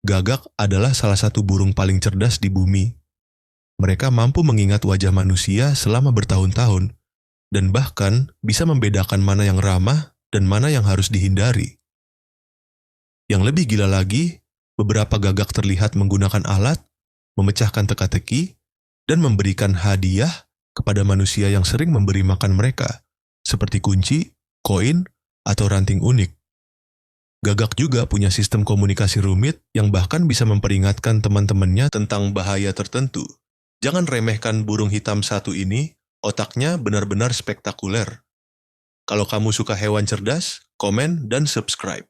Gagak adalah salah satu burung paling cerdas di bumi. Mereka mampu mengingat wajah manusia selama bertahun-tahun, dan bahkan bisa membedakan mana yang ramah dan mana yang harus dihindari. Yang lebih gila lagi, beberapa gagak terlihat menggunakan alat, memecahkan teka-teki, dan memberikan hadiah kepada manusia yang sering memberi makan mereka, seperti kunci, koin, atau ranting unik. Gagak juga punya sistem komunikasi rumit yang bahkan bisa memperingatkan teman-temannya tentang bahaya tertentu. Jangan remehkan burung hitam satu ini, otaknya benar-benar spektakuler. Kalau kamu suka hewan cerdas, komen dan subscribe.